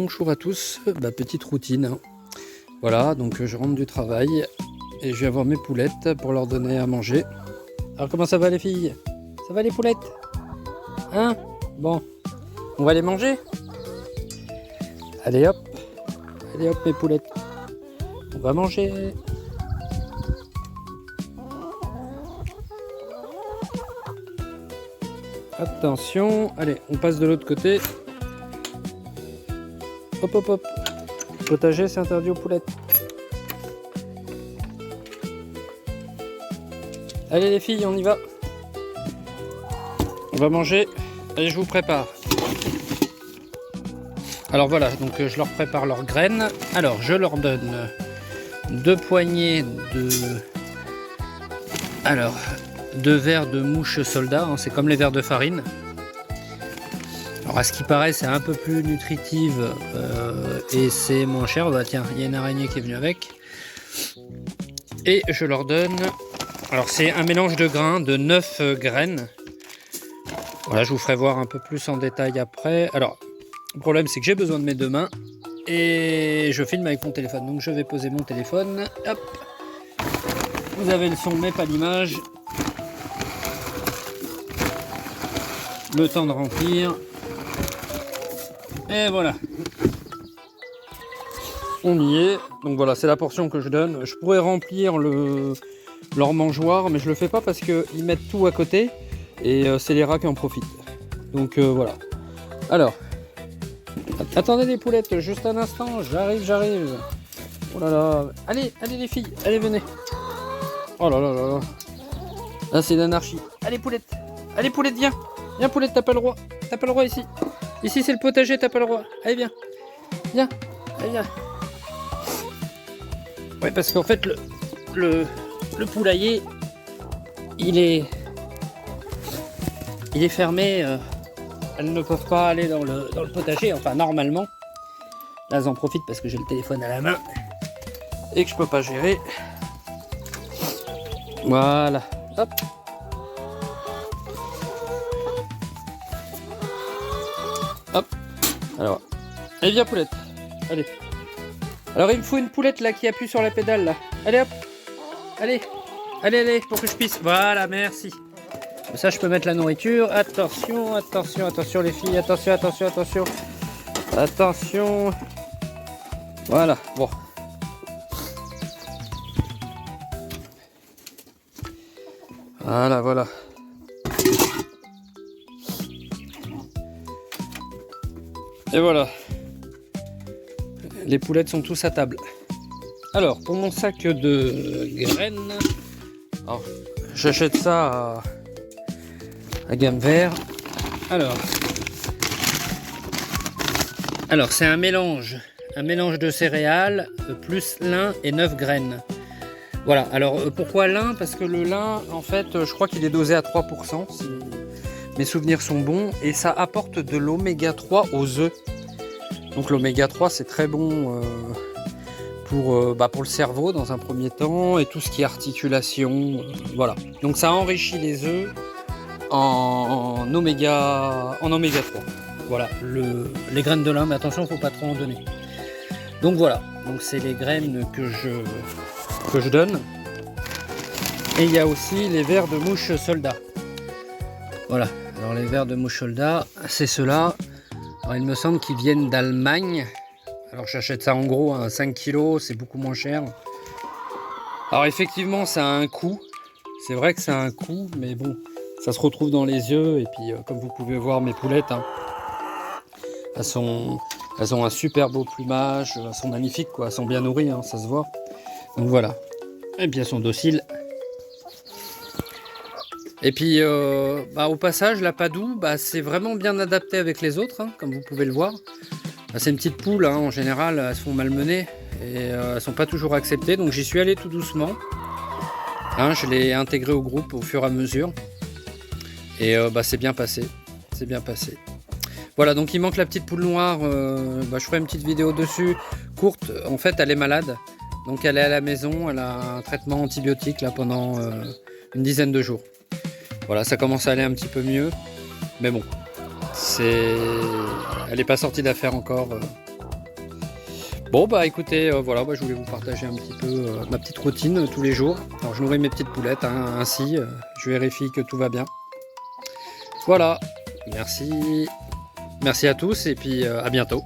Bonjour à tous, petite routine. Hein. Voilà, donc je rentre du travail et je vais avoir mes poulettes pour leur donner à manger. Alors comment ça va les filles? Ça va les poulettes? Hein? Bon, on va les manger? Allez hop mes poulettes. On va manger. Attention, allez, on passe de l'autre côté. Hop hop hop. Potager, c'est interdit aux poulettes. Allez les filles, on y va. On va manger. Allez, je vous prépare. Alors voilà, donc je leur prépare leurs graines. Alors, je leur donne 2 poignées de... Alors, 2 verres de mouche soldat, hein, c'est comme les verres de farine. Alors à ce qui paraît, c'est un peu plus nutritive et c'est moins cher. Bah tiens, il y a une araignée qui est venue avec. Et je leur donne... Alors c'est un mélange de grains, de 9 graines. Voilà, je vous ferai voir un peu plus en détail après. Alors, le problème c'est que j'ai besoin de mes 2 mains. Et je filme avec mon téléphone. Donc je vais poser mon téléphone. Hop. Vous avez le son mais pas l'image. Le temps de remplir. Et voilà. On y est. Donc voilà, c'est la portion que je donne. Je pourrais remplir leur mangeoire, mais je le fais pas parce qu'ils mettent tout à côté. Et c'est les rats qui en profitent. Donc voilà. Alors. Attendez les poulettes, juste un instant. J'arrive. Oh là là. Allez les filles. Allez, venez. Oh là là là là. Là, c'est l'anarchie. Allez poulettes. Allez poulettes, viens. Viens poulette, t'as pas le droit. T'as pas le droit ici. Ici c'est le potager, t'as pas le droit. Allez viens. Viens. Allez viens. Ouais, parce qu'en fait le poulailler il est fermé. Elles ne peuvent pas aller dans le potager. Enfin normalement. Là j'en profite parce que j'ai le téléphone à la main et que je peux pas gérer. Voilà. Hop. Hop, alors, allez viens poulette, allez. Alors il me faut une poulette là qui appuie sur la pédale là. Allez hop, allez, pour que je puisse. Voilà, merci. Comme ça je peux mettre la nourriture. Attention les filles, attention. Voilà, bon. Voilà. Et voilà, les poulettes sont tous à table. Alors, pour mon sac de graines, j'achète ça à gamme vert. Alors c'est un mélange de céréales, plus lin et 9 graines. Voilà, alors pourquoi lin? Parce que le lin, en fait, je crois qu'il est dosé à 3%. Si mes souvenirs sont bons, et ça apporte de l'oméga 3 aux œufs. Donc l'oméga 3 c'est très bon pour le cerveau dans un premier temps, et tout ce qui est articulation, voilà. Donc ça enrichit les œufs en oméga 3. Voilà, les graines de lin, mais attention, faut pas trop en donner. Donc voilà, donc c'est les graines que je donne. Et il y a aussi les vers de mouche soldat. Voilà. Alors les vers de mouche soldat, c'est ceux-là. Alors il me semble qu'ils viennent d'Allemagne. Alors j'achète ça en gros à 5 kg, c'est beaucoup moins cher. Alors effectivement ça a un coût. C'est vrai que ça a un coût, mais bon, ça se retrouve dans les yeux. Et puis comme vous pouvez voir mes poulettes, hein, elles ont un super beau plumage, elles sont magnifiques quoi, elles sont bien nourries, hein, ça se voit. Donc voilà. Et puis elles sont dociles. Et puis au passage, la Padoue, c'est vraiment bien adapté avec les autres, hein, comme vous pouvez le voir. C'est une petite poule, hein, en général, elles se font malmener et elles sont pas toujours acceptées. Donc j'y suis allé tout doucement. Hein, je l'ai intégré au groupe au fur et à mesure. Et c'est bien passé. C'est bien passé. Voilà, donc il manque la petite poule noire. Je ferai une petite vidéo dessus, courte. En fait, elle est malade. Donc elle est à la maison, elle a un traitement antibiotique là pendant une dizaine de jours. Voilà, ça commence à aller un petit peu mieux. Mais bon, elle n'est pas sortie d'affaire encore. Bon bah écoutez, voilà, je voulais vous partager un petit peu ma petite routine tous les jours. Alors je nourris mes petites poulettes, hein, ainsi je vérifie que tout va bien. Voilà, merci à tous et puis à bientôt.